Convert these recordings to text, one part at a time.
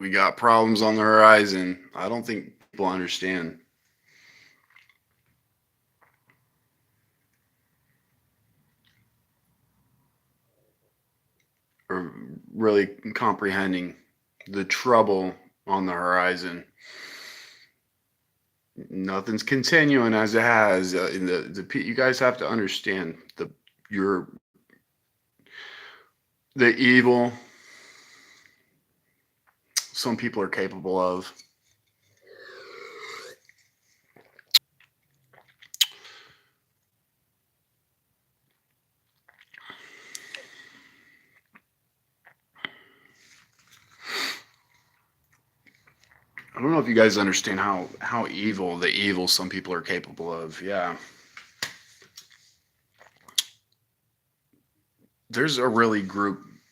We got problems on the horizon. I don't think people understand or really comprehending the trouble on the horizon. Nothing's continuing as it has. You guys have to understand your the evil some people are capable of. I don't know if you guys understand how evil some people are capable of. Yeah, there's a really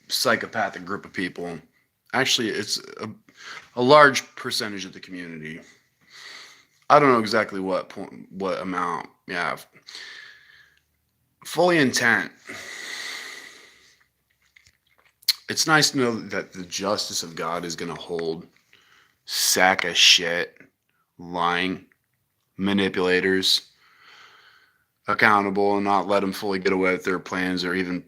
psychopathic group of people. Actually, it's a large percentage of the community. I don't know exactly what amount. Yeah, fully intent. It's nice to know that the justice of God is going to hold sack of shit, lying manipulators accountable and not let them fully get away with their plans or even.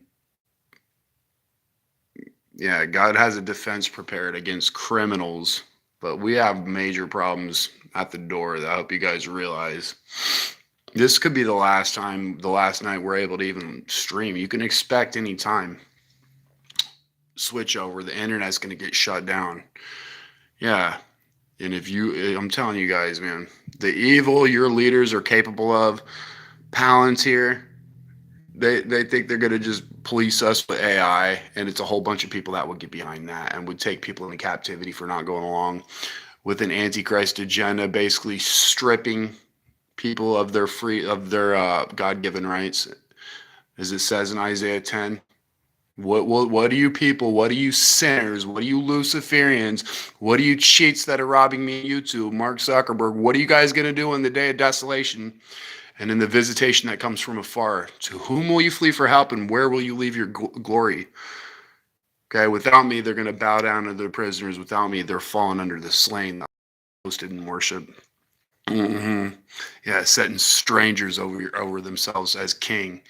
Yeah, God has a defense prepared against criminals, but we have major problems at the door that I hope you guys realize. This could be the last night we're able to even stream. You can expect any time switch over, the internet's going to get shut down. Yeah. And I'm telling you guys, man, the evil your leaders are capable of, Palantir, they think they're going to just police us with AI, and it's a whole bunch of people that would get behind that and would take people into captivity for not going along with an antichrist agenda, basically stripping people of their God-given rights, as it says in Isaiah 10. What do you people? What do you sinners? What do you Luciferians? What do you cheats that are robbing me? YouTube, Mark Zuckerberg. What are you guys gonna do in the day of desolation and in the visitation that comes from afar? To whom will you flee for help, and where will you leave your glory? Okay, without me, they're gonna bow down to their prisoners. Without me, they're falling under the slain, hosted in worship. Mm-hmm. Yeah, setting strangers over themselves as king.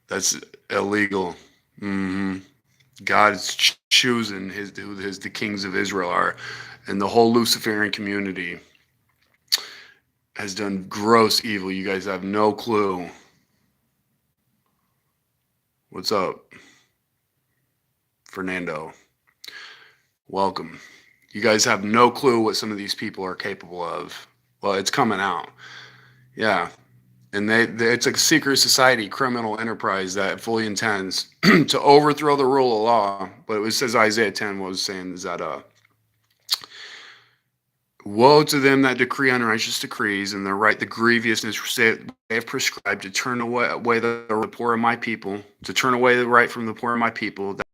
That's illegal. Mm-hmm. God is choosing his the kings of Israel are, and the whole Luciferian community has done gross evil. You guys have no clue. What's up, Fernando? Welcome. You guys have no clue what some of these people are capable of. Well, it's coming out. Yeah. And it's a secret society criminal enterprise that fully intends to overthrow the rule of law. But it says Isaiah 10 was saying is that woe to them that decree unrighteous decrees and that write the grievousness they have prescribed to turn away the poor of my people, to turn away the right from the poor of my people, that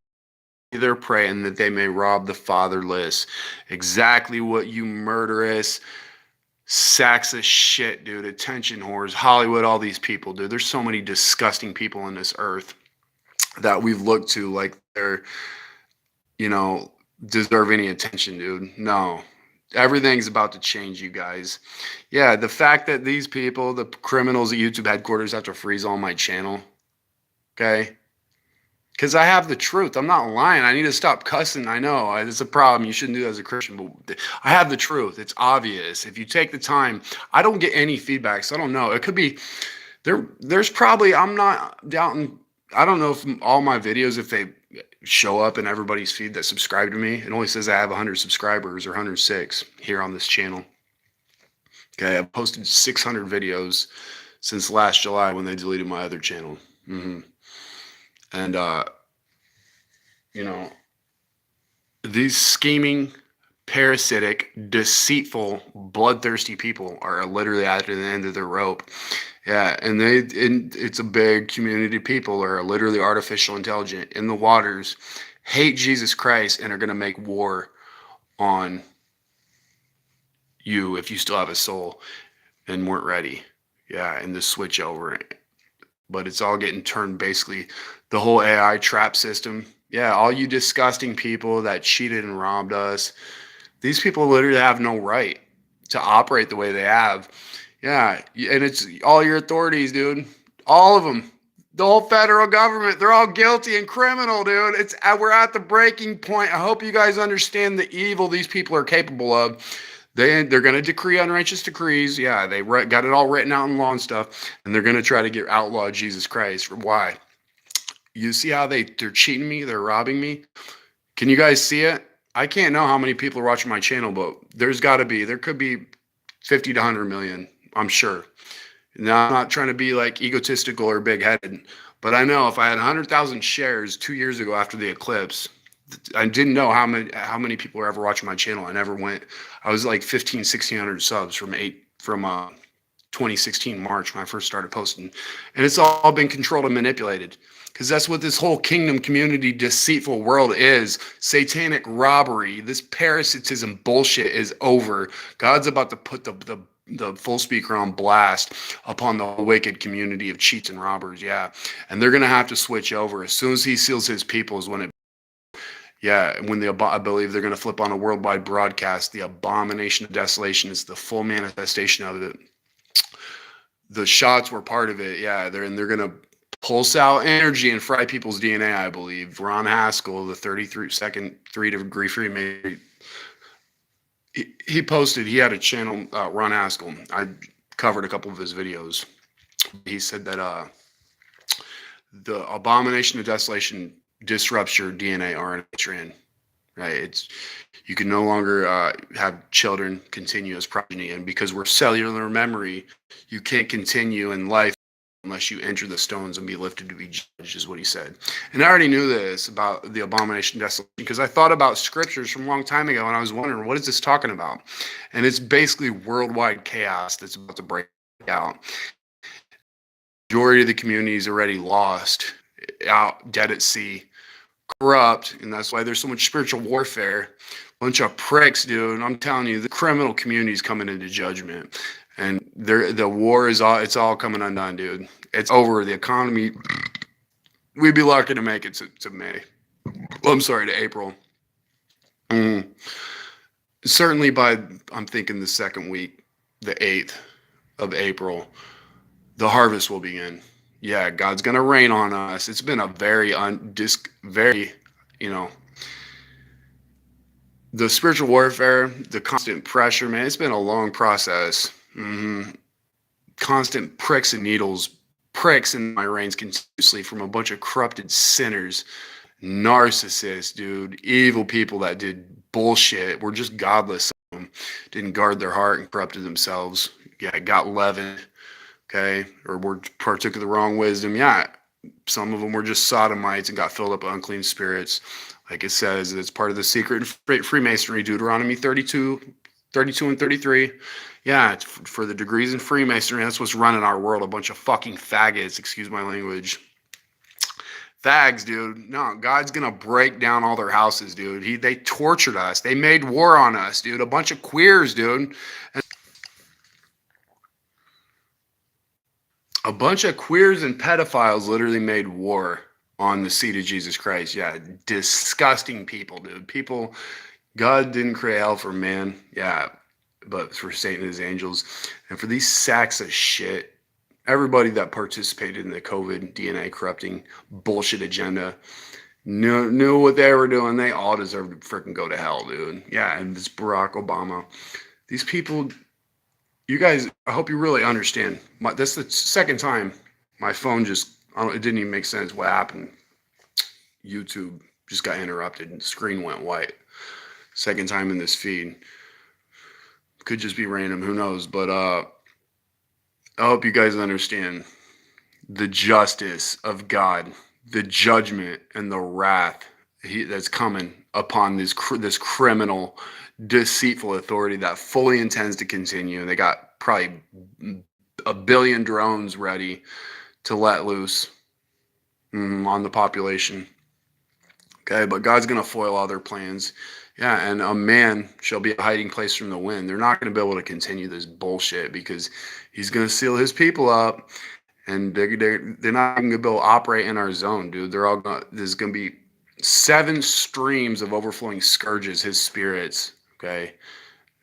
their prey and that they may rob the fatherless. Exactly what you murderous sacks of shit, dude. Attention whores, Hollywood, all these people, dude. There's so many disgusting people on this earth that we've looked to like they're, you know, deserve any attention, dude. No. Everything's about to change, you guys. Yeah, the fact that these people, the criminals at YouTube headquarters, have to freeze all my channel, okay? Because I have the truth. I'm not lying. I need to stop cussing. I know it's a problem. You shouldn't do that as a Christian, but I have the truth. It's obvious. If you take the time, I don't get any feedback, so I don't know. It could be there's probably, I'm not doubting. I don't know if all my videos, if they show up in everybody's feed that subscribe to me. It only says I have 100 subscribers or 106 here on this channel. Okay, I've posted 600 videos since last July when they deleted my other channel. And you know, these scheming, parasitic, deceitful, bloodthirsty people are literally at the end of their rope. Yeah, and it's a big community of people are literally artificial intelligent in the waters, hate Jesus Christ, and are going to make war on you if you still have a soul and weren't ready. Yeah, and the switch over. But it's all getting turned basically the whole AI trap system. Yeah, all you disgusting people that cheated and robbed us. These people literally have no right to operate the way they have. Yeah, and it's all your authorities, dude. All of them. The whole federal government, they're all guilty and criminal, dude. It's we're at the breaking point. I hope you guys understand the evil these people are capable of. They're going to decree unrighteous decrees. Yeah, they got it all written out in law and stuff, and they're going to try to get outlaw Jesus Christ. Why? You see how they're cheating me? They're robbing me. Can you guys see it? I can't know how many people are watching my channel, but there could be 50 to 100 million, I'm sure. Now, I'm not trying to be like egotistical or big headed, but I know if I had 100,000 shares 2 years ago after the eclipse, I didn't know how many people were ever watching my channel. I was like 1,600 subs from 2016 March when I first started posting, and it's all been controlled and manipulated. Because that's what this whole kingdom community deceitful world is. Satanic robbery. This parasitism bullshit is over. God's about to put the full speaker on blast upon the wicked community of cheats and robbers. Yeah. And they're going to have to switch over. As soon as he seals his people is when it. Yeah, I believe they're going to flip on a worldwide broadcast. The abomination of desolation is the full manifestation of it. The shots were part of it. Yeah, they're going to pulse out energy and fry people's DNA, I believe. Ron Haskell, the 33-second 3-degree Freemason, he posted, he had a channel, Ron Haskell. I covered a couple of his videos. He said that the abomination of desolation disrupts your DNA, RNA strand. Right? You can no longer have children continue as progeny, and because we're cellular memory, you can't continue in life unless you enter the stones and be lifted to be judged, is what he said. And I already knew this about the abomination of desolation because I thought about scriptures from a long time ago, and I was wondering, what is this talking about? And it's basically worldwide chaos that's about to break out. The majority of the community is already lost, out, dead at sea, corrupt, and that's why there's so much spiritual warfare. Bunch of pricks, dude. I'm telling you, the criminal community is coming into judgment. And the war is all coming undone, dude. It's over. The economy, we'd be lucky to make it to May. Well, I'm sorry, to April. Certainly I'm thinking the second week, the 8th of April, the harvest will begin. Yeah, God's going to rain on us. It's been a very, the spiritual warfare, the constant pressure, man, it's been a long process. Constant pricks and needles, pricks in my reins continuously from a bunch of corrupted sinners, narcissists, dude, evil people that did bullshit, were just godless. Some of them didn't guard their heart and corrupted themselves. Yeah, got leavened, okay, or were partook of the wrong wisdom. Yeah, some of them were just sodomites and got filled up with unclean spirits. Like it says, it's part of the secret Freemasonry, Deuteronomy 32 and 33. Yeah, it's for the degrees in Freemasonry. That's what's running our world. A bunch of fucking faggots, excuse my language. Fags, dude. No, God's going to break down all their houses, dude. They tortured us. They made war on us, dude. A bunch of queers, dude. A bunch of queers and pedophiles literally made war on the seed of Jesus Christ. Yeah, disgusting people, dude. God didn't create hell for man. Yeah, but for Satan and his angels. And for these sacks of shit, everybody that participated in the COVID DNA corrupting bullshit agenda knew what they were doing. They all deserve to freaking go to hell, dude. Yeah, and this Barack Obama. These people, you guys, I hope you really understand. That's the second time my phone it didn't even make sense what happened. YouTube just got interrupted and the screen went white. Second time in this feed. Could just be random, who knows? But I hope you guys understand the justice of God, the judgment and the wrath that's coming upon this criminal, deceitful authority that fully intends to continue. They got probably 1 billion drones ready to let loose on the population. Okay, but God's going to foil all their plans. Yeah, and a man shall be a hiding place from the wind. They're not going to be able to continue this bullshit because he's going to seal his people up, and they're not going to be able to operate in our zone, dude. There's going to be 7 streams of overflowing scourges, his spirits, Okay.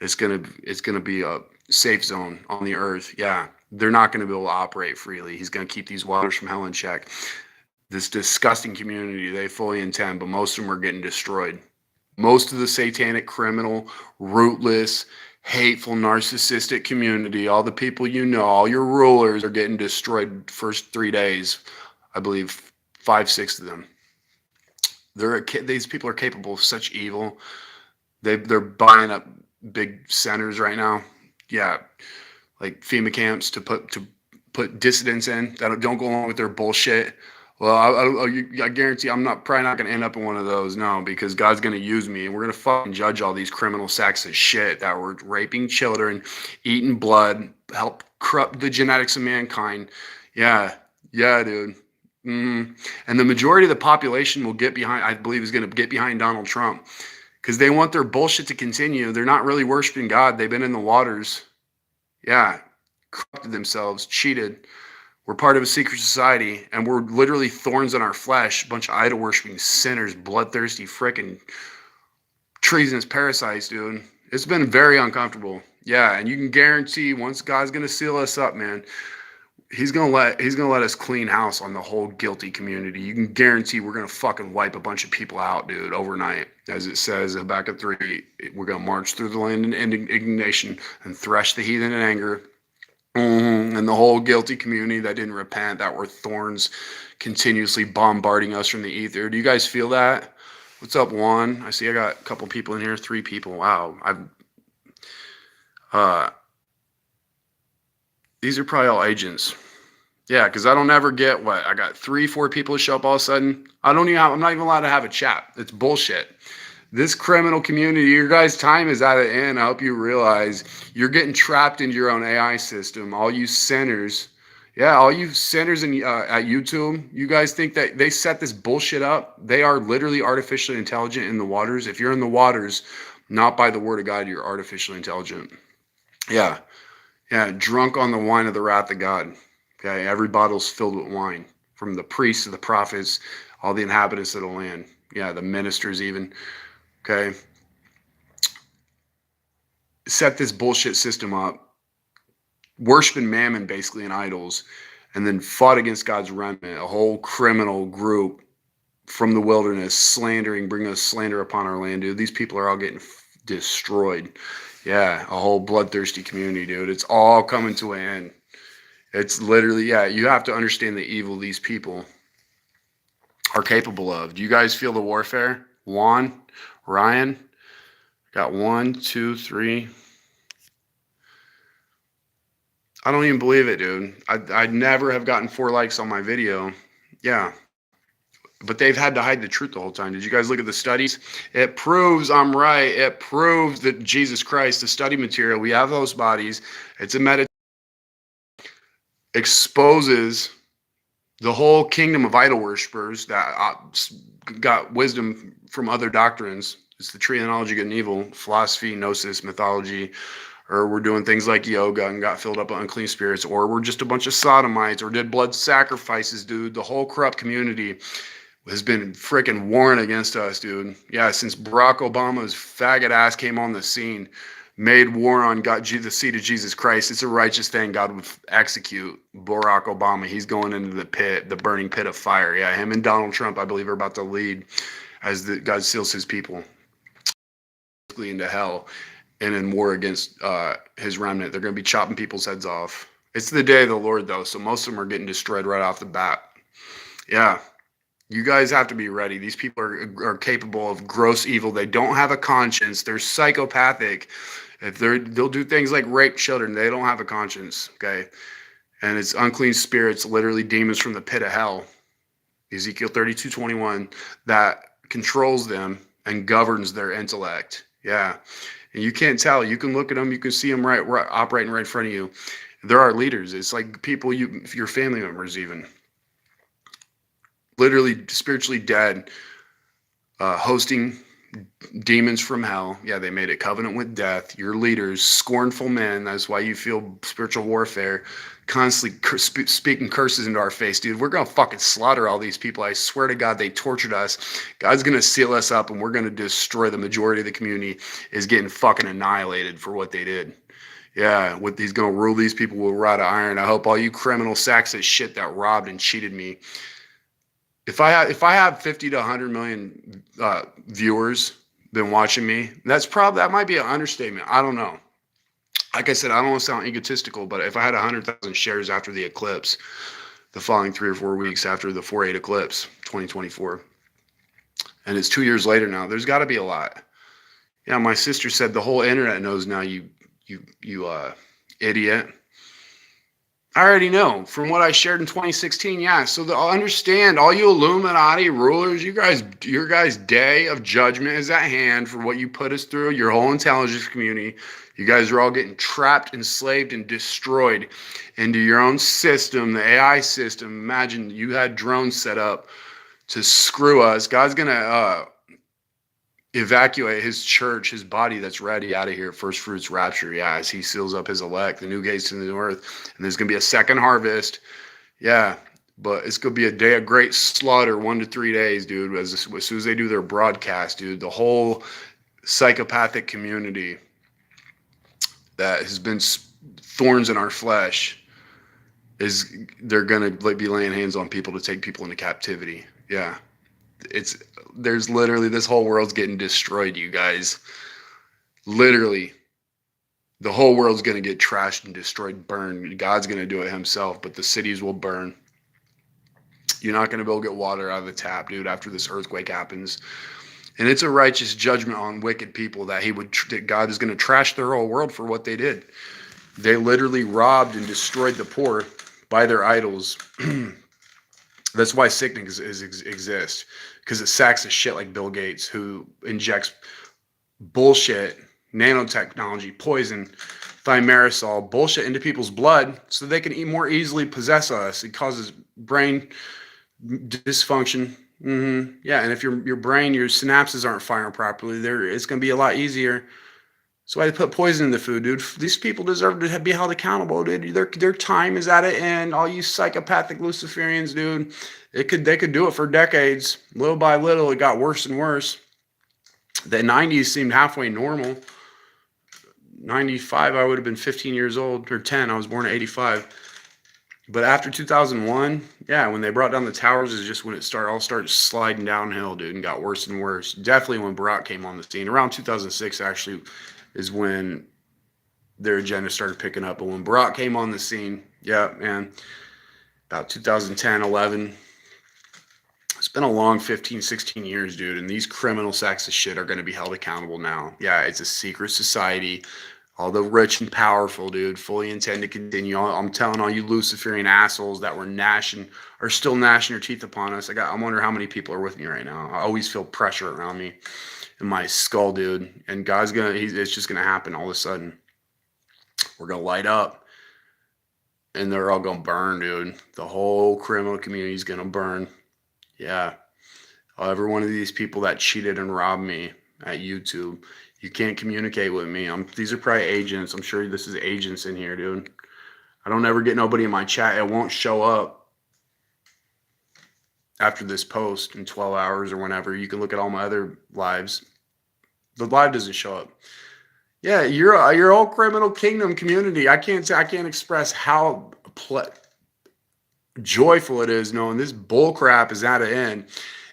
It's gonna be a safe zone on the earth. Yeah. They're not gonna be able to operate freely. He's gonna keep these waters from hell in check. This disgusting community, they fully intend, but most of them are getting destroyed. Most of the satanic, criminal, rootless, hateful, narcissistic community, all the people you know, all your rulers are getting destroyed first 3 days. I believe 5, 6 of them. These people are capable of such evil. They're buying up big centers right now. Yeah, like FEMA camps to put dissidents in that don't go along with their bullshit. Well, I guarantee I'm not probably not going to end up in one of those. No, because God's going to use me, and we're going to fucking judge all these criminal sacks of shit that were raping children, eating blood, help corrupt the genetics of mankind. Yeah, yeah, dude. And the majority of the population will get behind. I believe is going to get behind Donald Trump because they want their bullshit to continue. They're not really worshiping God. They've been in the waters. Yeah, corrupted themselves, cheated. We're part of a secret society, and we're literally thorns in our flesh, a bunch of idol worshiping sinners, bloodthirsty, frickin' treasonous parasites, dude. It's been very uncomfortable. Yeah, and you can guarantee once God's gonna seal us up, man, he's gonna let us clean house on the whole guilty community. You can guarantee we're gonna fucking wipe a bunch of people out, dude, overnight. As it says in Habakkuk 3, we're gonna march through the land in indignation and thresh the heathen in anger. And the whole guilty community that didn't repent, that were thorns continuously bombarding us from the ether. Do you guys feel that? What's up, Juan? I see I got a couple people in here, 3 people. Wow. Uh, these are probably all agents. Yeah, because I don't ever get what I got 3, 4 people show up all of a sudden. I'm not even allowed to have a chat. It's bullshit. This criminal community, your guys' time is at an end. I hope you realize you're getting trapped into your own AI system. All you sinners, yeah, all you sinners at YouTube, you guys think that they set this bullshit up? They are literally artificially intelligent in the waters. If you're in the waters, not by the word of God, you're artificially intelligent. Yeah, yeah, drunk on the wine of the wrath of God. Okay, every bottle's filled with wine, from the priests to the prophets, all the inhabitants of the land. Yeah, the ministers even. Okay, set this bullshit system up, worshiping mammon basically and idols, and then fought against God's remnant, a whole criminal group from the wilderness, slandering, bringing us slander upon our land, dude. These people are all getting destroyed. Yeah, a whole bloodthirsty community, dude. It's all coming to an end. It's literally, yeah, you have to understand the evil these people are capable of. Do you guys feel the warfare? Juan, Ryan, got 1, 2, 3. I don't even believe it, dude. I'd never have gotten 4 likes on my video. Yeah. But they've had to hide the truth the whole time. Did you guys look at the studies? It proves I'm right. It proves that Jesus Christ, the study material, we have those bodies. It's a meditation. Exposes the whole kingdom of idol worshippers that got wisdom from other doctrines. It's the tree of the knowledge of good and evil, philosophy, gnosis, mythology, or we're doing things like yoga and got filled up with unclean spirits, or we're just a bunch of sodomites, or did blood sacrifices, dude. The whole corrupt community has been freaking warring against us, dude. Yeah, since Barack Obama's faggot ass came on the scene, made war on God, the seed of Jesus Christ. It's a righteous thing. God would execute Barack Obama. He's going into the pit, the burning pit of fire. Yeah, him and Donald Trump, I believe, are about to lead as God seals his people into hell and in war against his remnant. They're going to be chopping people's heads off. It's the day of the Lord, though, so most of them are getting destroyed right off the bat. Yeah. You guys have to be ready. These people are capable of gross evil. They don't have a conscience. They're psychopathic. If they'll do things like rape children, they don't have a conscience. Okay, and it's unclean spirits, literally demons from the pit of hell. Ezekiel 32:21, that controls them and governs their intellect. Yeah, and you can't tell. You can look at them. You can see them right operating right in front of you. There are leaders. It's like people your family members even. Literally spiritually dead, hosting demons from hell. Yeah, they made a covenant with death. Your leaders, scornful men. That's why you feel spiritual warfare. Constantly speaking curses into our face, dude. We're gonna fucking slaughter all these people. I swear to God, they tortured us. God's gonna seal us up, and we're gonna destroy the majority of the community. Is getting fucking annihilated for what they did. Yeah, what he's gonna rule these people with a rod of iron. I hope all you criminal sacks of shit that robbed and cheated me. If I have 50 to 100 million viewers been watching me, that might be an understatement. I don't know. Like I said, I don't want to sound egotistical, but if I had 100,000 shares after the eclipse, the following 3 or 4 weeks after the 4/8 eclipse, 2024, and it's 2 years later now, there's got to be a lot. Yeah, my sister said the whole internet knows now. You idiot. I already know from what I shared in 2016. Yeah, so I'll understand all you Illuminati rulers, your guys' day of judgment is at hand for what you put us through. Your whole intelligence community, you guys are all getting trapped, enslaved, and destroyed into your own system, the AI system. Imagine you had drones set up to screw us. God's gonna evacuate his church, his body that's ready out of here. First fruits rapture. Yeah, as he seals up his elect, the new gates to the north. And there's going to be a second harvest. Yeah, but it's going to be a day of great slaughter, 1 to 3 days, dude. As soon as they do their broadcast, dude, the whole psychopathic community that has been thorns in our flesh they're going to be laying hands on people to take people into captivity. Yeah. There's literally, this whole world's getting destroyed, you guys. Literally, the whole world's going to get trashed and destroyed, burned. God's going to do it himself, but the cities will burn. You're not going to be able to get water out of the tap, dude, after this earthquake happens. And it's a righteous judgment on wicked people that God is going to trash their whole world for what they did. They literally robbed and destroyed the poor by their idols. That's why sickness exists, because it sacks of shit like Bill Gates, who injects bullshit, nanotechnology, poison, thimerosal, bullshit into people's blood so they can more easily possess us. It causes brain dysfunction. Yeah, and if your brain, your synapses aren't firing properly, it's going to be a lot easier. So I put poison in the food, dude. These people deserve to be held accountable, dude. Their time is at an end. All you psychopathic Luciferians, dude. They could do it for decades. Little by little, it got worse and worse. The 90s seemed halfway normal. 95, I would have been 15 years old, or 10. I was born in 85. But after 2001, yeah, when they brought down the towers is just when it all started sliding downhill, dude, and got worse and worse. Definitely when Barack came on the scene. Around 2006, actually, is when their agenda started picking up. But when Barack came on the scene, yeah, man, about 2010, 11, it's been a long 15, 16 years, dude. And these criminal sacks of shit are going to be held accountable now. Yeah, it's a secret society. All the rich and powerful, dude, fully intend to continue. I'm telling all you Luciferian assholes that were are still gnashing their teeth upon us. I wonder how many people are with me right now. I always feel pressure around me in my skull, dude. And God's it's just gonna happen all of a sudden. We're gonna light up, and they're all gonna burn, dude. The whole criminal community is gonna burn. Yeah, every one of these people that cheated and robbed me at YouTube. You can't communicate with me. These are probably agents. I'm sure this is agents in here, dude. I don't ever get nobody in my chat. It won't show up after this post in 12 hours or whenever. You can look at all my other lives. The live doesn't show up. Yeah, your whole criminal kingdom community. I can't express how joyful it is knowing this bull crap is at an end.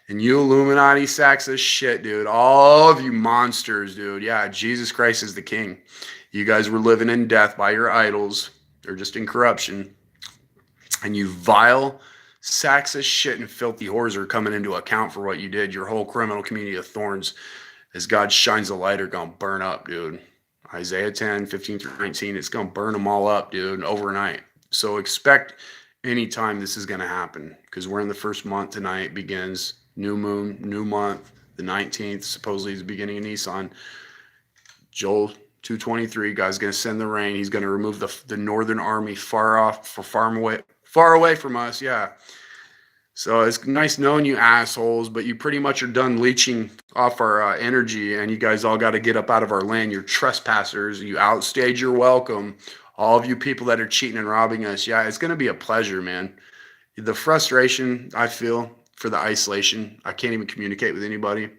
And you Illuminati sacks of shit, dude. All of you monsters, dude. Yeah, Jesus Christ is the king. You guys were living in death by your idols. They're just in corruption. And you vile sacks of shit and filthy whores are coming into account for what you did. Your whole criminal community of thorns, as God shines the light, are going to burn up, dude. Isaiah 10, 15 through 19, it's going to burn them all up, dude, overnight. So expect anytime this is going to happen, because we're in the first month tonight. Begins new moon, new month, the 19th, supposedly is the beginning of Nisan. Joel 2:23, God's going to send the rain. He's going to remove the northern army far away from us. Yeah. So it's nice knowing you assholes, but you pretty much are done leeching off our energy, and you guys all got to get up out of our land. You're trespassers. You outstayed your welcome. All of you people that are cheating and robbing us. Yeah, it's going to be a pleasure, man. The frustration I feel for the isolation. I can't even communicate with anybody.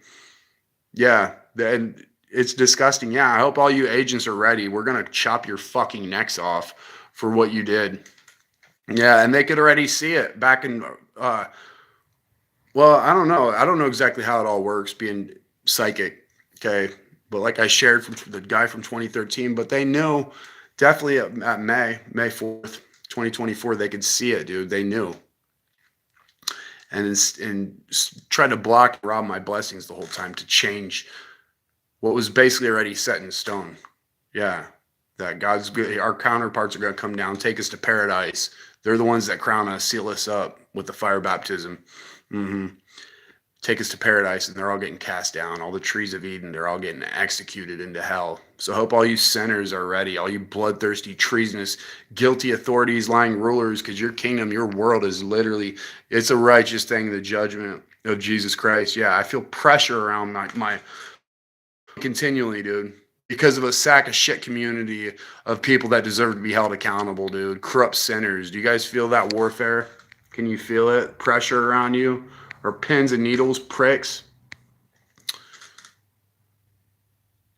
Yeah, and it's disgusting. Yeah, I hope all you agents are ready. We're going to chop your fucking necks off for what you did. Yeah, and they could already see it back in well, I don't know. I don't know exactly how it all works being psychic. Okay. But like I shared from the guy from 2013, but they knew definitely at May 4th, 2024, they could see it, dude. They knew. And tried to block and rob my blessings the whole time to change what was basically already set in stone. Yeah. That God's good. Our counterparts are going to come down, take us to paradise. They're the ones that crown us, seal us up with the fire baptism. Mm-hmm. Take us to paradise, and they're all getting cast down. All the trees of Eden, they're all getting executed into hell. So I hope all you sinners are ready, all you bloodthirsty, treasonous, guilty authorities, lying rulers, because your kingdom, your world is literally, it's a righteous thing, the judgment of Jesus Christ. Yeah, I feel pressure around my continually, dude, because of a sack of shit community of people that deserve to be held accountable, dude. Corrupt sinners. Do you guys feel that warfare? Can you feel it? Pressure around you? Or pins and needles, pricks?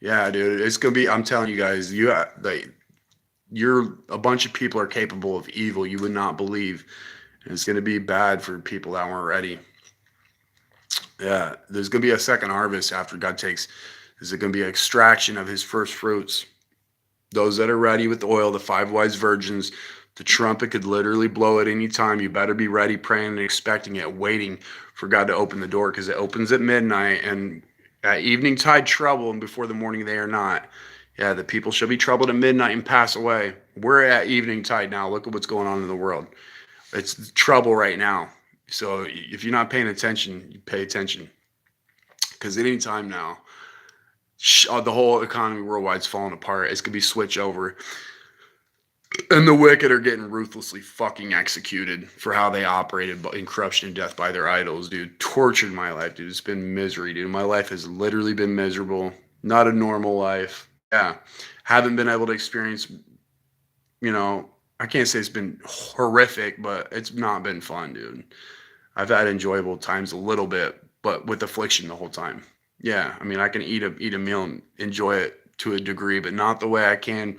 Yeah, dude. It's gonna be, I'm telling you guys, you're a bunch of people are capable of evil you would not believe. And it's gonna be bad for people that weren't ready. Yeah, there's gonna be a second harvest after God takes. There's gonna be an extraction of his first fruits. Those that are ready with the oil, the 5 wise virgins, the trumpet could literally blow at any time. You better be ready, praying and expecting it, waiting for God to open the door, because it opens at midnight, and at evening tide trouble, and before the morning they are not. Yeah, the people shall be troubled at midnight and pass away. We're at evening tide now. Look at what's going on in the world. It's trouble right now. So if you're not paying attention, you pay attention, because at any time now, the whole economy worldwide is falling apart. It's gonna be switch over. And the wicked are getting ruthlessly fucking executed for how they operated in corruption and death by their idols, dude. Tortured my life, dude. It's been misery, dude. My life has literally been miserable. Not a normal life. Yeah. Haven't been able to experience, I can't say it's been horrific, but it's not been fun, dude. I've had enjoyable times a little bit, but with affliction the whole time. Yeah. I mean, I can eat a meal and enjoy it to a degree, but not the way I can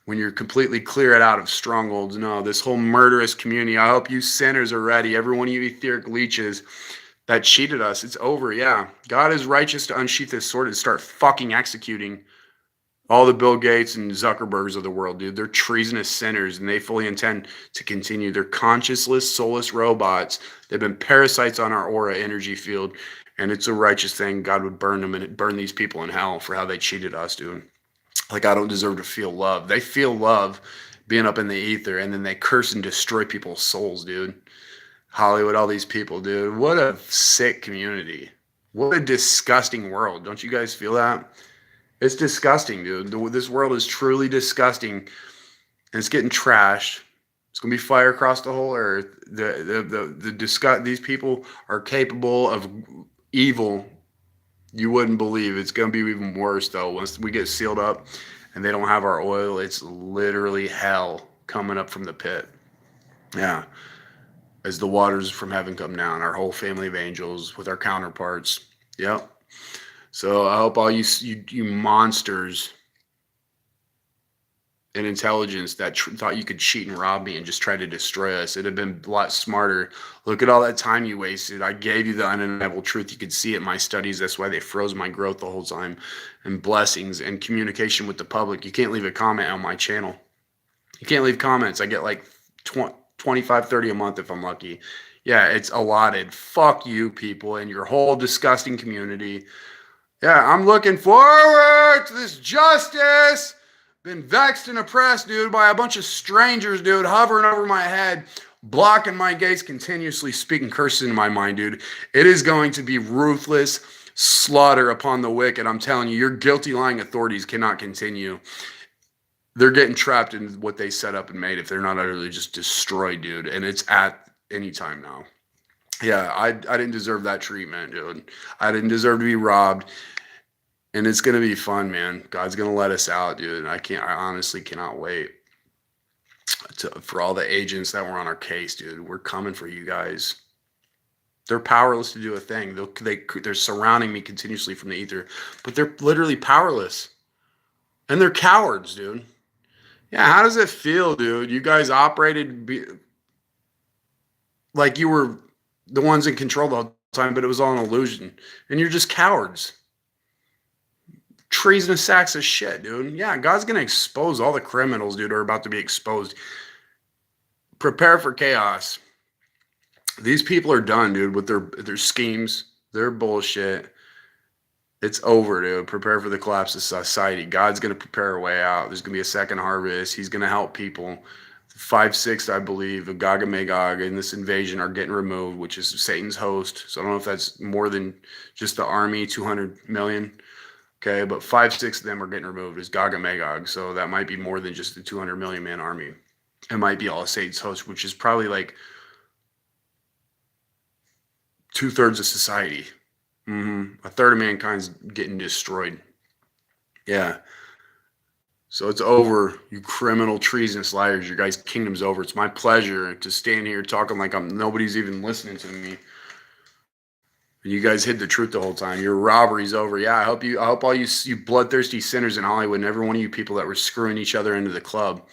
when you're completely clear it out of strongholds. No, this whole murderous community, I hope you sinners are ready. Every one of you etheric leeches that cheated us, it's over. Yeah. God is righteous to unsheath his sword and start fucking executing all the Bill Gates and Zuckerbergs of the world, dude. They're treasonous sinners, and they fully intend to continue. They're conscienceless, soulless robots. They've been parasites on our aura energy field, and it's a righteous thing. God would burn them and burn these people in hell for how they cheated us, dude. Like, I don't deserve to feel love. They feel love being up in the ether, and then they curse and destroy people's souls, dude. Hollywood, all these people, dude. What a sick community. What a disgusting world. Don't you guys feel that? It's disgusting, dude. This world is truly disgusting, and it's getting trashed. It's gonna be fire across the whole earth. The disgust. These people are capable of evil you wouldn't believe. It's going to be even worse, though. Once we get sealed up and they don't have our oil, it's literally hell coming up from the pit. Yeah. As the waters from heaven come down, our whole family of angels with our counterparts. Yep. So I hope all you monsters and intelligence that thought you could cheat and rob me and just try to destroy us. It'd have been a lot smarter. Look at all that time you wasted. I gave you the undeniable truth. You could see it in my studies. That's why they froze my growth the whole time. And blessings and communication with the public. You can't leave a comment on my channel. You can't leave comments. I get like 25, 30 a month if I'm lucky. Yeah, it's allotted. Fuck you people and your whole disgusting community. Yeah, I'm looking forward to this justice. Been vexed and oppressed, dude, by a bunch of strangers, dude, hovering over my head, blocking my gates, continuously speaking curses in my mind, dude. It is going to be ruthless slaughter upon the wicked. I'm telling you, your guilty, lying authorities cannot continue. They're getting trapped in what they set up and made if they're not utterly just destroyed, dude. And it's at any time now. Yeah, I didn't deserve that treatment, dude. I didn't deserve to be robbed. And it's gonna be fun, man. God's gonna let us out, dude. And I honestly cannot wait for all the agents that were on our case, dude. We're coming for you guys. They're powerless to do a thing. They're surrounding me continuously from the ether, but they're literally powerless. And they're cowards, dude. Yeah, how does it feel, dude? You guys like you were the ones in control the whole time, but it was all an illusion. And you're just cowards. Treasonous sacks of shit, dude. Yeah, God's gonna expose all the criminals, dude, are about to be exposed. Prepare for chaos. These people are done, dude, with their schemes, their bullshit. It's over, dude. Prepare for the collapse of society. God's gonna prepare a way out. There's gonna be a second harvest. He's gonna help people. 5/6, I believe, of Gog and Magog in this invasion are getting removed, which is Satan's host. So I don't know if that's more than just the army, 200 million. Okay, but 5/6 of them are getting removed as Gog and Magog. So that might be more than just the 200 million man army. It might be all of Satan's host, which is probably like 2/3 of society. A third of mankind's getting destroyed. Yeah. So it's over, you criminal, treasonous liars. Your guys' kingdom's over. It's my pleasure to stand here talking like nobody's even listening to me. And you guys hid the truth the whole time. Your robbery's over. Yeah, I hope all you bloodthirsty sinners in Hollywood and every one of you people that were screwing each other into the club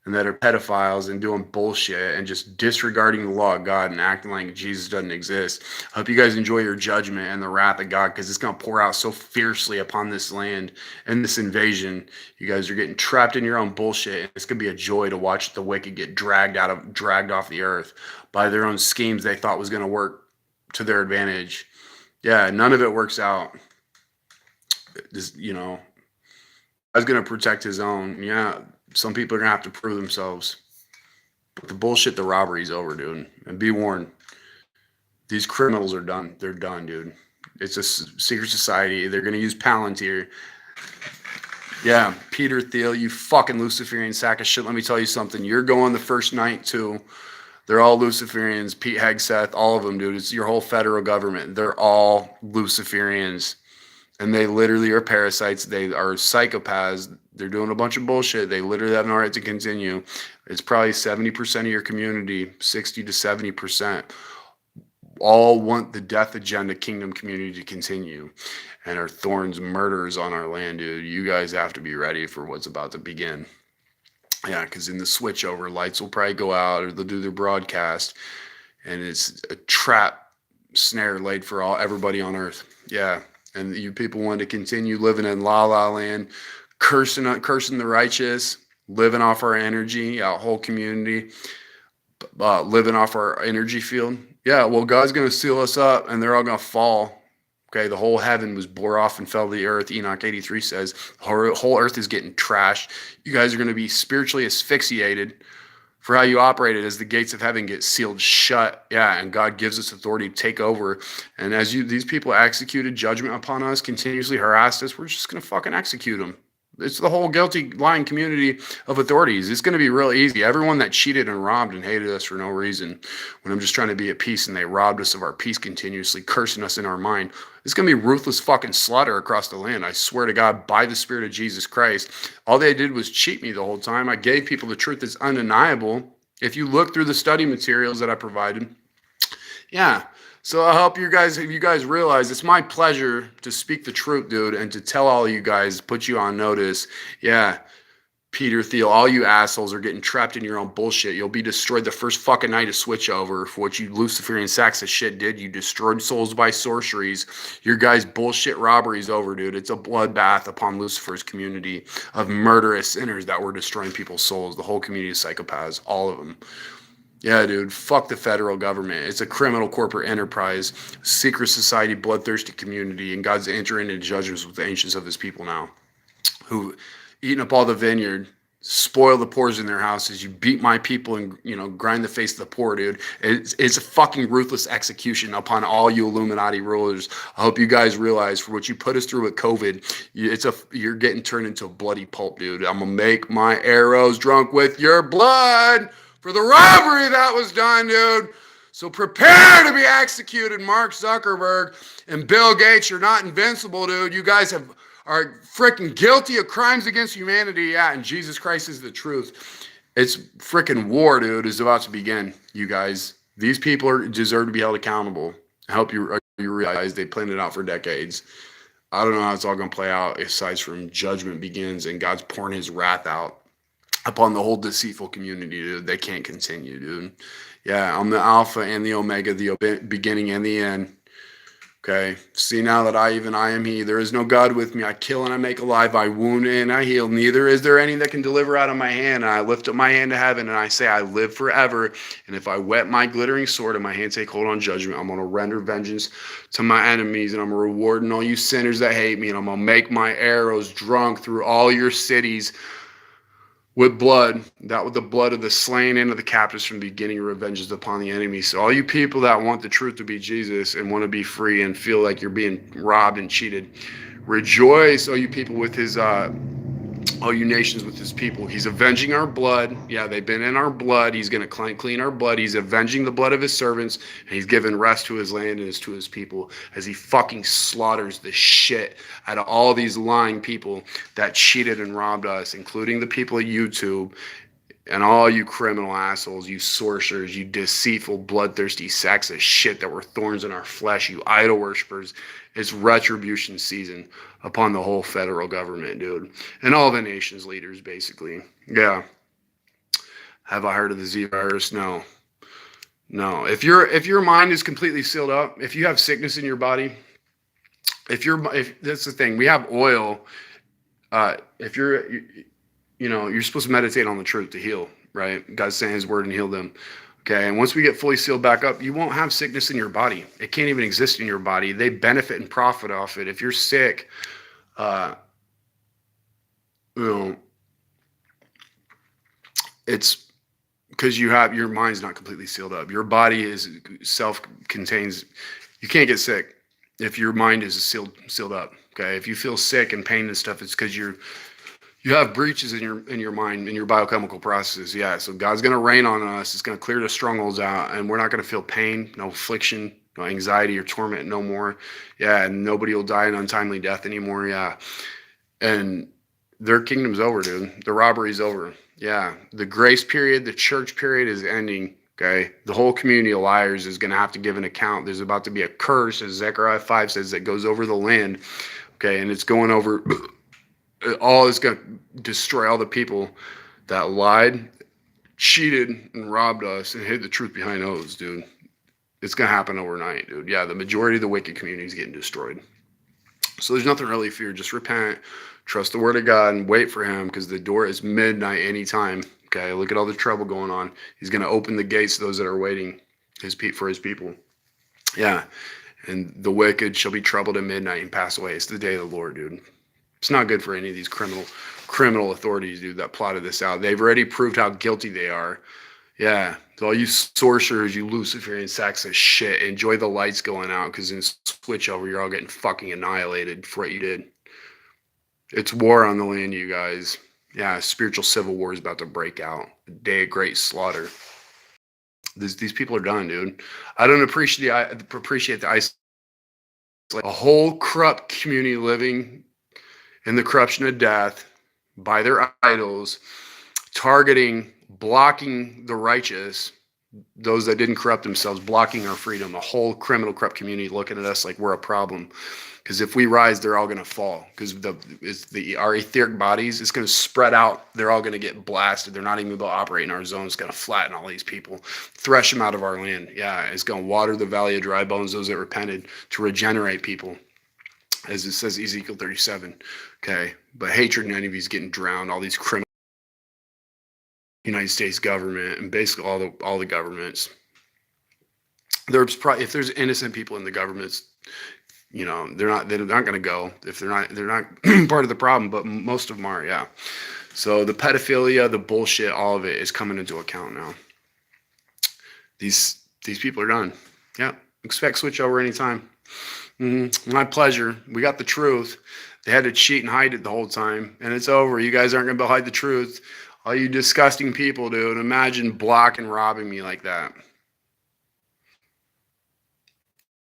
and that are pedophiles and doing bullshit and just disregarding the law of God and acting like Jesus doesn't exist. I hope you guys enjoy your judgment and the wrath of God, because it's going to pour out so fiercely upon this land and this invasion. You guys are getting trapped in your own bullshit. And it's going to be a joy to watch the wicked get dragged off the earth by their own schemes they thought was going to work to their advantage. Yeah, none of it works out. Just, God's going to protect his own. Yeah, some people are going to have to prove themselves. But the bullshit, the robbery's over, dude. And be warned, these criminals are done. They're done, dude. It's a secret society. They're going to use Palantir. Yeah, Peter Thiel, you fucking Luciferian sack of shit. Let me tell you something. You're going the first night, too. They're all Luciferians. Pete Hegseth, all of them, dude. It's your whole federal government. They're all Luciferians. And they literally are parasites. They are psychopaths. They're doing a bunch of bullshit. They literally have no right to continue. It's probably 70% of your community, 60 to 70%, all want the death agenda kingdom community to continue and are thorns, murderers on our land, dude. You guys have to be ready for what's about to begin. Yeah, because in the switchover, lights will probably go out or they'll do their broadcast. And it's a trap snare laid for everybody on earth. Yeah. And you people want to continue living in la la land, cursing the righteous, living off our energy, our whole community, living off our energy field. Yeah, well, God's going to seal us up, and they're all going to fall. Okay, the whole heaven was bore off and fell to the earth. Enoch 83 says the whole earth is getting trashed. You guys are going to be spiritually asphyxiated for how you operated as the gates of heaven get sealed shut. Yeah, and God gives us authority to take over. And as these people executed judgment upon us, continuously harassed us, we're just going to fucking execute them. It's the whole guilty, lying community of authorities. It's going to be real easy. Everyone that cheated and robbed and hated us for no reason, when I'm just trying to be at peace and they robbed us of our peace continuously, cursing us in our mind, it's going to be ruthless fucking slaughter across the land. I swear to God, by the Spirit of Jesus Christ. All they did was cheat me the whole time. I gave people the truth that's undeniable. If you look through the study materials that I provided, yeah. So I hope you guys realize it's my pleasure to speak the truth, dude, and to tell all you guys, put you on notice. Yeah, Peter Thiel, all you assholes are getting trapped in your own bullshit. You'll be destroyed the first fucking night of switchover for what you Luciferian sacks of shit did. You destroyed souls by sorceries. Your guys' bullshit robbery's over, dude. It's a bloodbath upon Lucifer's community of murderous sinners that were destroying people's souls. The whole community of psychopaths, all of them. Yeah, dude, fuck the federal government. It's a criminal corporate enterprise, secret society, bloodthirsty community, and God's entering into judgments with the ancients of his people now, who eating up all the vineyard, spoil the poors in their houses. You beat my people and, grind the face of the poor, dude. It's a fucking ruthless execution upon all you Illuminati rulers. I hope you guys realize for what you put us through with COVID, you're getting turned into a bloody pulp, dude. I'm going to make my arrows drunk with your blood for the robbery that was done, dude. So prepare to be executed, Mark Zuckerberg and Bill Gates. You're not invincible, dude. You guys are freaking guilty of crimes against humanity. Yeah, and Jesus Christ is the truth. It's freaking war, dude, is about to begin, you guys. These people deserve to be held accountable. I hope you realize they planned it out for decades. I don't know how it's all going to play out aside from judgment begins and God's pouring his wrath out upon the whole deceitful community, dude. They can't continue, dude. Yeah, I'm the Alpha and the Omega, the beginning and the end. Okay. See now that I am he. There is no God with me. I kill and I make alive. I wound and I heal. Neither is there any that can deliver out of my hand. And I lift up my hand to heaven and I say, I live forever. And if I whet my glittering sword and my hand take hold on judgment, I'm going to render vengeance to my enemies. And I'm rewarding all you sinners that hate me. And I'm going to make my arrows drunk through all your cities with blood, that with the blood of the slain and of the captives from the beginning of revenges upon the enemy. So all you people that want the truth to be Jesus and want to be free and feel like you're being robbed and cheated, rejoice, all you people with his, all you nations with his people. He's avenging our blood. Yeah, they've been in our blood. He's going to clean our blood. He's avenging the blood of his servants, and he's given rest to his land and to his people as he fucking slaughters the shit out of all these lying people that cheated and robbed us, including the people at YouTube and all you criminal assholes, you sorcerers, you deceitful, bloodthirsty sacks of shit that were thorns in our flesh, you idol worshippers. It's retribution season upon the whole federal government, dude. And all the nation's leaders, basically. Yeah. Have I heard of the Z virus? No. No. If your mind is completely sealed up, if you have sickness in your body, if that's the thing, we have oil. If you're supposed to meditate on the truth to heal, right? God's saying his word and heal them. Okay, and once we get fully sealed back up, you won't have sickness in your body. It can't even exist in your body. They benefit and profit off it. If you're sick, it's because your mind's not completely sealed up. Your body is self-contains. You can't get sick if your mind is sealed up. Okay, if you feel sick and pain and stuff, it's because you have breaches in your mind, in your biochemical processes. Yeah, so God's going to rain on us. It's going to clear the strongholds out, and we're not going to feel pain, no affliction, no anxiety or torment no more. Yeah, and nobody will die an untimely death anymore. Yeah, and their kingdom's over, dude. The robbery's over. Yeah, the grace period, the church period is ending. Okay, the whole community of liars is going to have to give an account. There's about to be a curse, as Zechariah 5 says, that goes over the land. Okay, and it's going over... all is going to destroy all the people that lied, cheated, and robbed us and hid the truth behind oaths, dude. It's going to happen overnight, dude. Yeah, the majority of the wicked community is getting destroyed. So there's nothing really to fear. Just repent, trust the word of God, and wait for him, because the door is midnight anytime. Okay, look at all the trouble going on. He's going to open the gates to those that are waiting for his people. Yeah, and the wicked shall be troubled at midnight and pass away. It's the day of the Lord, dude. It's not good for any of these criminal authorities, dude, that plotted this out. They've already proved how guilty they are. Yeah. So all you sorcerers, you Luciferian sacks of shit, enjoy the lights going out, because in switchover, you're all getting fucking annihilated for what you did. It's war on the land, you guys. Yeah, spiritual civil war is about to break out. A day of great slaughter. These people are done, dude. I don't appreciate the isolation. Like a whole corrupt community living in the corruption of death by their idols, targeting, blocking the righteous, those that didn't corrupt themselves, blocking our freedom. A whole criminal, corrupt community looking at us like we're a problem. Because if we rise, they're all going to fall. Because our etheric bodies, it's going to spread out. They're all going to get blasted. They're not even able to operate in our zone. It's going to flatten all these people, thresh them out of our land. Yeah, it's going to water the valley of dry bones, those that repented, to regenerate people, as it says Ezekiel 37. Okay, but hatred and envy is getting drowned. All these criminal United States government and basically all the governments. There's probably, if there's innocent people in the governments, they're not going to go if they're not part of the problem. But most of them are. Yeah. So the pedophilia, the bullshit, all of it is coming into account now. These people are done. Yeah. Expect switchover anytime. My pleasure. We got the truth. They had to cheat and hide it the whole time, and it's over. You guys aren't going to be able to hide the truth. All you disgusting people, dude. Imagine blocking, robbing me like that.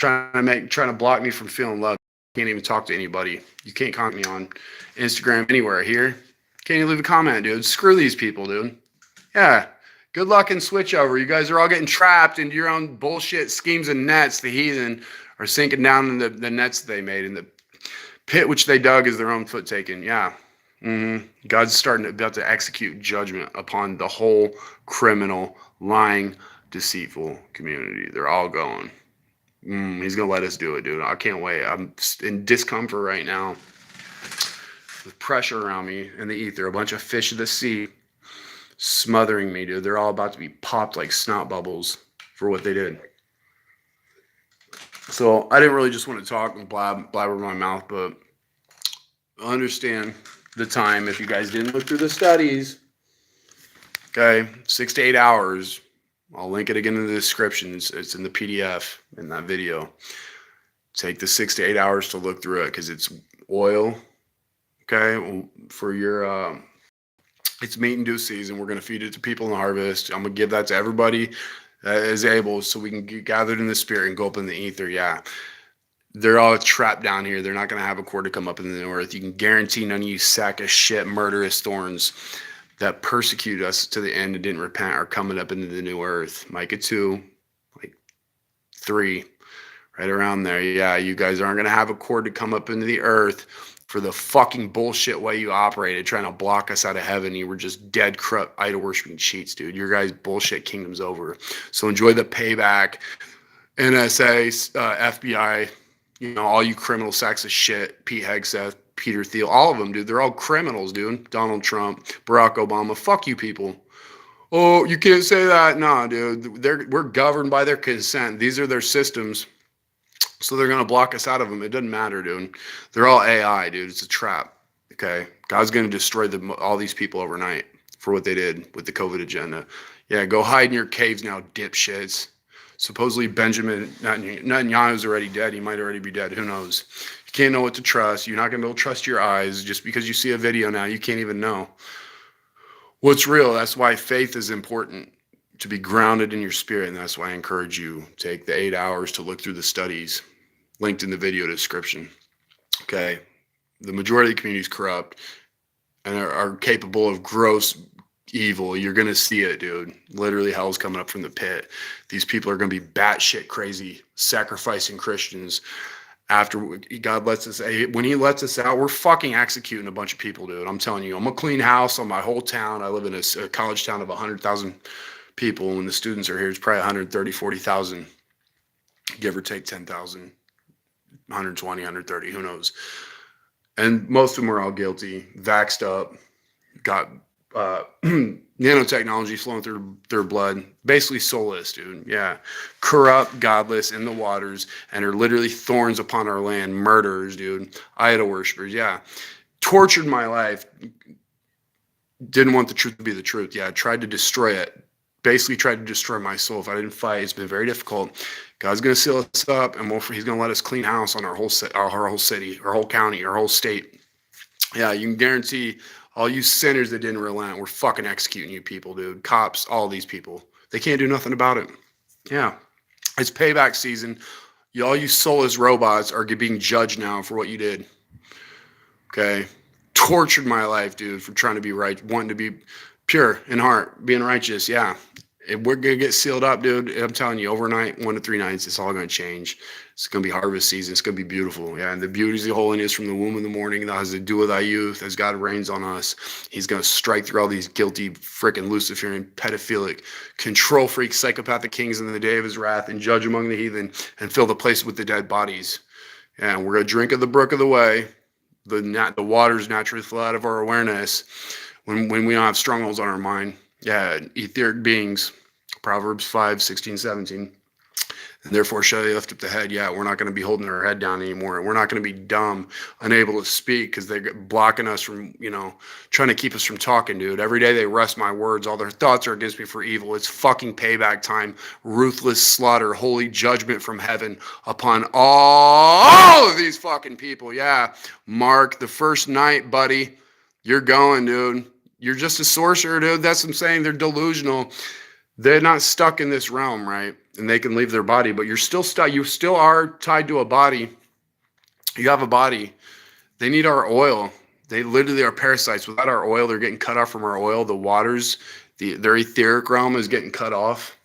trying to block me from feeling love. Can't even talk to anybody. You can't contact me on Instagram anywhere here. Can't even leave a comment, dude. Screw these people, dude. Yeah. Good luck and switch over. You guys are all getting trapped into your own bullshit schemes and nets. The heathen are sinking down in the nets they made, in the pit which they dug is their own foot taken. Yeah. God's about to execute judgment upon the whole criminal, lying, deceitful community. They're all going. He's going to let us do it, dude. I can't wait. I'm in discomfort right now with pressure around me in the ether. A bunch of fish of the sea smothering me, dude. They're all about to be popped like snot bubbles for what they did. So I didn't really just want to talk and blabber my mouth, but understand the time. If you guys didn't look through the studies, okay, 6 to 8 hours. I'll link it again in the description. It's in the PDF in that video. Take the 6 to 8 hours to look through it, because it's oil, okay, for your it's meat and due season. We're going to feed it to people in the harvest. I'm going to give that to everybody that is able, so we can get gathered in the spirit and go up in the ether. Yeah. They're all trapped down here. They're not going to have a cord to come up in the new earth. You can guarantee none of you sack of shit, murderous thorns that persecute us to the end and didn't repent are coming up into the new earth. Micah 2, like 3, right around there. Yeah, you guys aren't going to have a cord to come up into the earth for the fucking bullshit way you operated, trying to block us out of heaven. You were just dead, corrupt, idol-worshiping cheats, dude. Your guys' bullshit kingdom's over. So enjoy the payback. NSA, FBI, all you criminal sacks of shit, Pete Hegseth, Peter Thiel, all of them, dude. They're all criminals, dude. Donald Trump, Barack Obama. Fuck you people. Oh, you can't say that. Nah, dude. We're governed by their consent. These are their systems. So they're going to block us out of them. It doesn't matter, dude. They're all AI, dude. It's a trap. Okay. God's going to destroy all these people overnight for what they did with the COVID agenda. Yeah, go hide in your caves now, dipshits. Supposedly Benjamin Netanyahu's already dead. He might already be dead. Who knows? You can't know what to trust. You're not going to be able to trust your eyes. Just because you see a video now, you can't even know what's real. That's why faith is important, to be grounded in your spirit. And that's why I encourage you, take the 8 hours to look through the studies linked in the video description. Okay. The majority of the community is corrupt and are capable of gross evil. You're going to see it, dude. Literally hell's coming up from the pit. These people are going to be batshit crazy, sacrificing Christians. After God lets us, when he lets us out, we're fucking executing a bunch of people, dude. I'm telling you, I'm a clean house on my whole town. I live in a college town of 100,000 people. When the students are here, it's probably 130, 40,000, give or take 10,000, 120, 130, who knows? And most of them are all guilty, vaxxed up, got nanotechnology flowing through their blood, basically soulless, dude. Yeah, corrupt, godless, in the waters, and are literally thorns upon our land. Murderers, dude. Idol worshippers. Yeah, tortured my life. Didn't want the truth to be the truth. Yeah, tried to destroy it. Basically tried to destroy my soul. If I didn't fight, it's been very difficult. God's going to seal us up, and he's going to let us clean house on our whole city, our whole county, our whole state. Yeah, you can guarantee all you sinners that didn't relent, we're fucking executing you people, dude. Cops, all these people. They can't do nothing about it. Yeah. It's payback season. All you soulless robots are being judged now for what you did. Okay. Tortured my life, dude, for trying to be right, wanting to be pure in heart, being righteous. Yeah. If we're going to get sealed up, dude, I'm telling you, overnight, 1 to 3 nights, it's all going to change. It's going to be harvest season. It's going to be beautiful. Yeah, and the beauty is the holiness from the womb in the morning that has to do with thy youth as God reigns on us. He's going to strike through all these guilty, freaking Luciferian, pedophilic, control freak, psychopathic kings in the day of his wrath and judge among the heathen and fill the place with the dead bodies. Yeah, and we're going to drink of the brook of the way. The waters naturally flow out of our awareness when we don't have strongholds on our mind. Yeah, etheric beings, Proverbs 5, 16, 17. And therefore shall they lift up the head. Yeah, we're not going to be holding our head down anymore. We're not going to be dumb, unable to speak because they're blocking us from, trying to keep us from talking, dude. Every day they wrest my words. All their thoughts are against me for evil. It's fucking payback time. Ruthless slaughter, holy judgment from heaven upon all of these fucking people. Yeah, Mark, the first night, buddy, you're going, dude. You're just a sorcerer, dude. That's what I'm saying. They're delusional. They're not stuck in this realm, right? and they can leave their body, but you're still stuck. You still are tied to a body. You have a body. They need our oil. They literally are parasites. Without our oil, they're getting cut off from our oil. The waters, their etheric realm is getting cut off.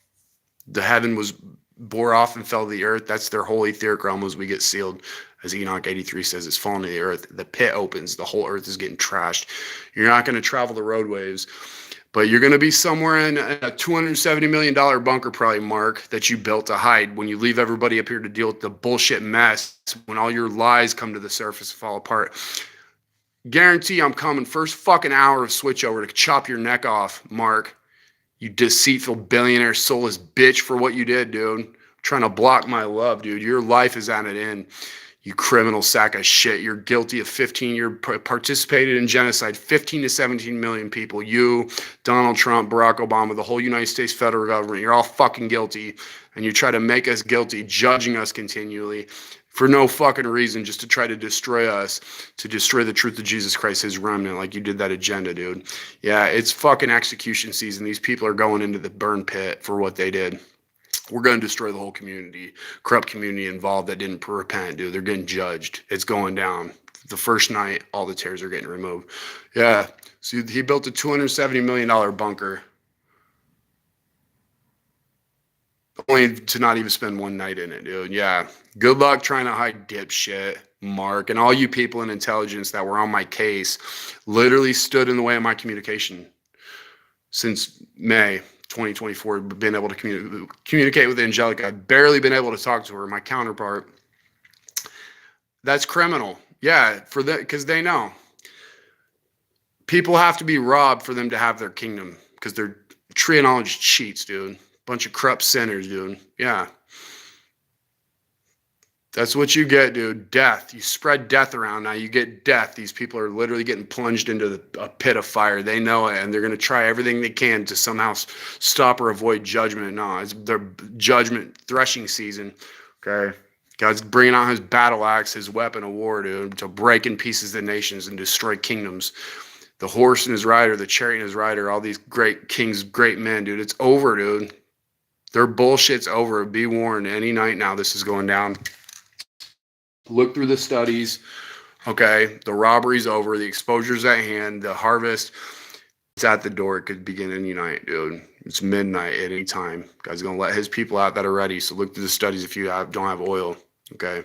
The heaven was bore off and fell to the earth. That's their whole etheric realm as we get sealed. As Enoch 83 says, it's fallen to the earth. The pit opens. The whole earth is getting trashed. You're not going to travel the roadways, but you're going to be somewhere in a $270 million bunker probably, Mark, that you built to hide when you leave everybody up here to deal with the bullshit mess, when all your lies come to the surface and fall apart. Guarantee I'm coming first fucking hour of switch over to chop your neck off, Mark. You deceitful billionaire soulless bitch for what you did, dude. Trying to block my love, dude. Your life is at an end. You criminal sack of shit. You're guilty of 15. You're participated in genocide. 15 to 17 million people. You, Donald Trump, Barack Obama, the whole United States federal government. You're all fucking guilty. And you try to make us guilty, judging us continually for no fucking reason, just to try to destroy us, to destroy the truth of Jesus Christ, his remnant, like you did that agenda, dude. Yeah, it's fucking execution season. These people are going into the burn pit for what they did. We're going to destroy the whole community, corrupt community involved that didn't repent, dude. They're getting judged. It's going down. The first night, all the tears are getting removed. Yeah. So he built a $270 million bunker only to not even spend one night in it, dude. Yeah. Good luck trying to hide dipshit, Mark. And all you people in intelligence that were on my case literally stood in the way of my communication since May 2024, been able to communicate with Angelica. I've barely been able to talk to her, my counterpart. That's criminal. Yeah, for that, because they know. People have to be robbed for them to have their kingdom, because they're tree of knowledge cheats, dude. Bunch of corrupt sinners, dude. Yeah. That's what you get, dude. Death. You spread death around. Now you get death. These people are literally getting plunged into a pit of fire. They know it, and they're going to try everything they can to somehow stop or avoid judgment. No, it's their judgment threshing season. Okay. God's bringing out his battle axe, his weapon of war, dude, to break in pieces the nations and destroy kingdoms. The horse and his rider, the chariot and his rider, all these great kings, great men, dude. It's over, dude. Their bullshit's over. Be warned. Any night now, this is going down. Look through the studies. Okay, the robbery's over. The exposure's at hand. The harvest, it's at the door. It could begin any night, dude. It's midnight at any time. God's going to let his people out that are ready. So look through the studies if you don't have oil. Okay.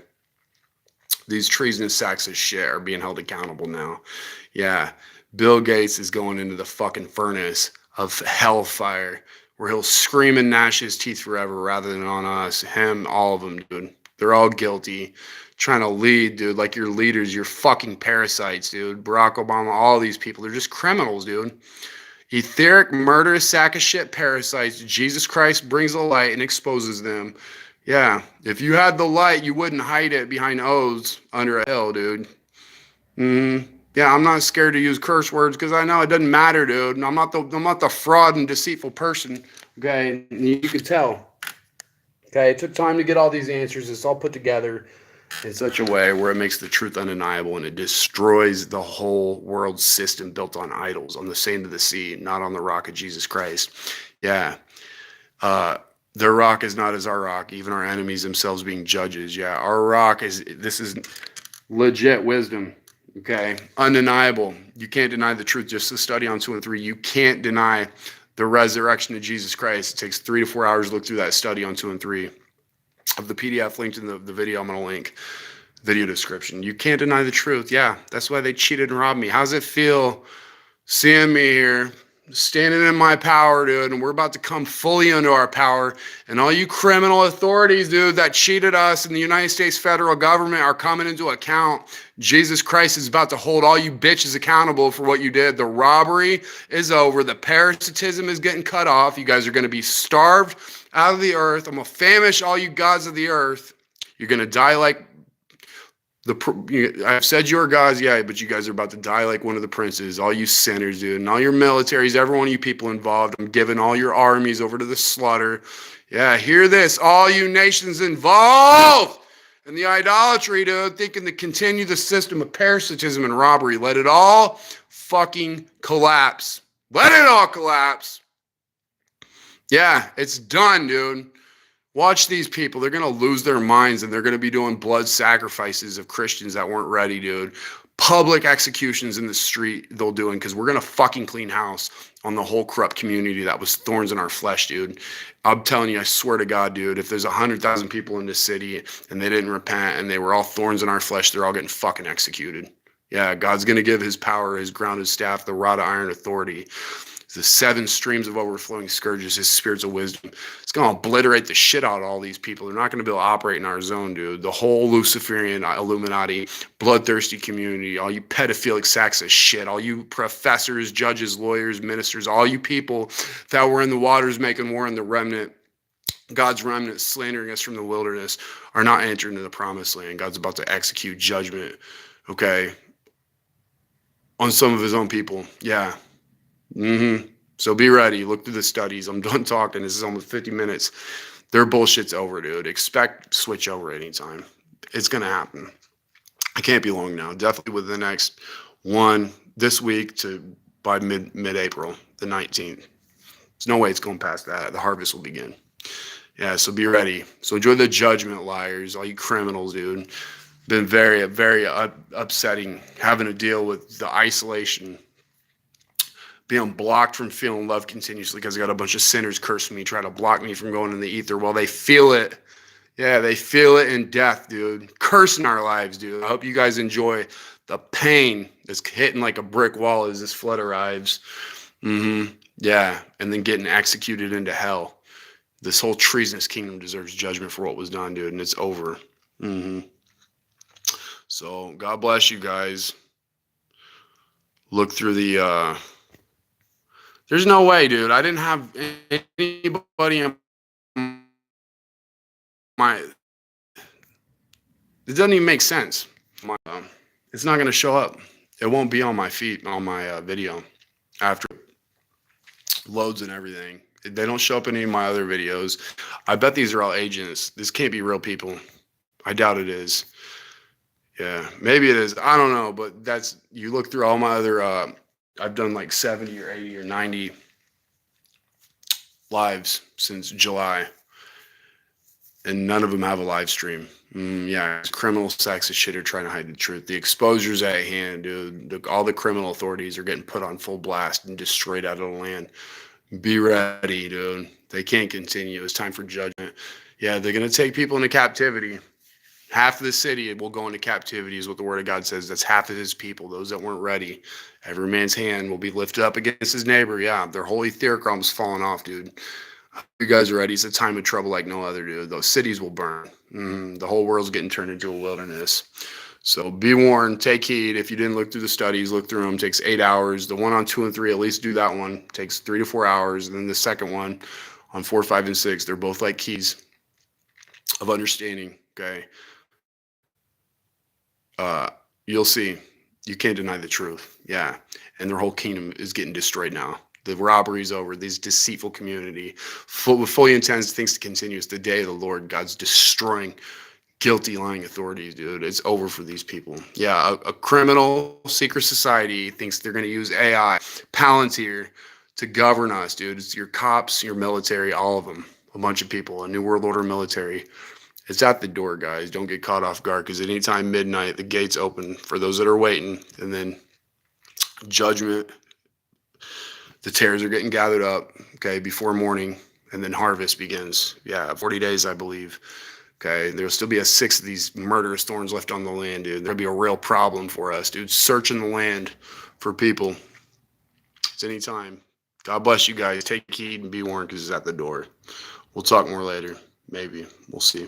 These treasonous sacks of shit are being held accountable now. Yeah. Bill Gates is going into the fucking furnace of hellfire where he'll scream and gnash his teeth forever rather than on us. Him, all of them, dude. They're all guilty. Trying to lead, dude, like your leaders, you're fucking parasites, dude. Barack Obama, all these people, they're just criminals, dude. Etheric, murderous sack of shit parasites. Jesus Christ brings the light and exposes them. Yeah, if you had the light, you wouldn't hide it behind O's under a hill, dude. Yeah, I'm not scared to use curse words because I know it doesn't matter, dude. And I'm not the fraud and deceitful person. Okay, and you can tell. Okay, it took time to get all these answers. It's all put together in such a way where it makes the truth undeniable and it destroys the whole world system built on idols, on the sand of the sea, not on the rock of Jesus Christ. Yeah. Their rock is not as our rock, even our enemies themselves being judges. Yeah, our rock this is legit wisdom. Okay, undeniable. You can't deny the truth. Just to study on 2 and 3, you can't deny the resurrection of Jesus Christ. It takes 3 to 4 hours to look through that study on 2 and 3. Of the PDF linked in the video, I'm going to link video description. You can't deny the truth. Yeah, that's why they cheated and robbed me. How's it feel seeing me here, standing in my power, dude, and we're about to come fully into our power, and all you criminal authorities, dude, that cheated us in the United States federal government are coming into account. Jesus Christ is about to hold all you bitches accountable for what you did. The robbery is over. The parasitism is getting cut off. You guys are going to be starved out of the earth. I'm going to famish all you gods of the earth. You're going to die like I've said you're gods, yeah, but you guys are about to die like one of the princes. All you sinners, dude, and all your militaries, every one of you people involved. I'm giving all your armies over to the slaughter. Yeah, hear this. All you nations involved in the idolatry, dude, thinking to continue the system of parasitism and robbery. Let it all fucking collapse. Let it all collapse. Yeah, it's done, dude. Watch these people. They're going to lose their minds and they're going to be doing blood sacrifices of Christians that weren't ready, dude. Public executions in the street they'll doing because we're going to fucking clean house on the whole corrupt community that was thorns in our flesh, dude. I'm telling you, I swear to God, dude, if there's 100,000 people in this city and they didn't repent and they were all thorns in our flesh, they're all getting fucking executed. Yeah, God's going to give his power, his grounded staff, the rod of iron authority, the 7 streams of overflowing scourges, his spirits of wisdom. It's going to obliterate the shit out of all these people. They're not going to be able to operate in our zone, dude. The whole Luciferian Illuminati, bloodthirsty community, all you pedophilic sacks of shit, all you professors, judges, lawyers, ministers, all you people that were in the waters making war in the remnant, God's remnant slandering us from the wilderness, are not entering into the promised land. God's about to execute judgment, okay, on some of his own people. Yeah. So be ready. Look through the studies. I'm done talking. This is almost 50 minutes. Their bullshit's over, dude. Expect switch over anytime. It's going to happen. I can't be long now. Definitely within the next one this week to by mid-April, the 19th. There's no way it's going past that. The harvest will begin. Yeah, so be ready. So enjoy the judgment, liars, all you criminals, dude. Been very, very upsetting having to deal with the isolation, being blocked from feeling love continuously because I got a bunch of sinners cursing me, trying to block me from going in the ether while they feel it. Yeah, they feel it in death, dude. Cursing our lives, dude. I hope you guys enjoy the pain that's hitting like a brick wall as this flood arrives. Yeah, and then getting executed into hell. This whole treasonous kingdom deserves judgment for what was done, dude, and it's over. So God bless you guys. Look through the there's no way, dude. I didn't have anybody in my. It doesn't even make sense. It's not going to show up. It won't be on my feed, on my video after loads and everything. They don't show up in any of my other videos. I bet these are all agents. This can't be real people. I doubt it is. Yeah, maybe it is. I don't know, but that's, you look through all my other, I've done like 70 or 80 or 90 lives since July, and none of them have a live stream. Yeah, criminal sacks of shit are trying to hide the truth. The exposure's at hand, dude. All the criminal authorities are getting put on full blast and destroyed out of the land. Be ready, dude. They can't continue. It's time for judgment. Yeah, they're going to take people into captivity. Half of the city will go into captivity is what the word of God says. That's half of his people, those that weren't ready. Every man's hand will be lifted up against his neighbor. Yeah, their holy theocrom's falling off, dude. You guys are ready. It's a time of trouble like no other, dude. Those cities will burn. The whole world's getting turned into a wilderness. So be warned. Take heed. If you didn't look through the studies, look through them. It takes 8 hours. The one on 2 and 3, at least do that one. It takes 3 to 4 hours. And then the second one on 4, 5, and 6, they're both like keys of understanding. Okay. You'll see. You can't deny the truth. Yeah. And their whole kingdom is getting destroyed now. The robbery's over. This deceitful community fully intends things to continue. It's the day of the Lord. God's destroying guilty, lying authorities, dude. It's over for these people. Yeah, a criminal secret society thinks they're going to use AI, Palantir, to govern us, dude. It's your cops, your military, all of them. A bunch of people, a New World Order military. It's at the door, guys. Don't get caught off guard, because at any time midnight, the gates open for those that are waiting, and then judgment. The tares are getting gathered up, okay, before morning, and then harvest begins. Yeah, 40 days, I believe. Okay, there'll still be a 6 of these murderous thorns left on the land, dude. There'll be a real problem for us, dude. Searching the land for people. It's any time. God bless you guys. Take heed and be warned, because it's at the door. We'll talk more later. Maybe. We'll see.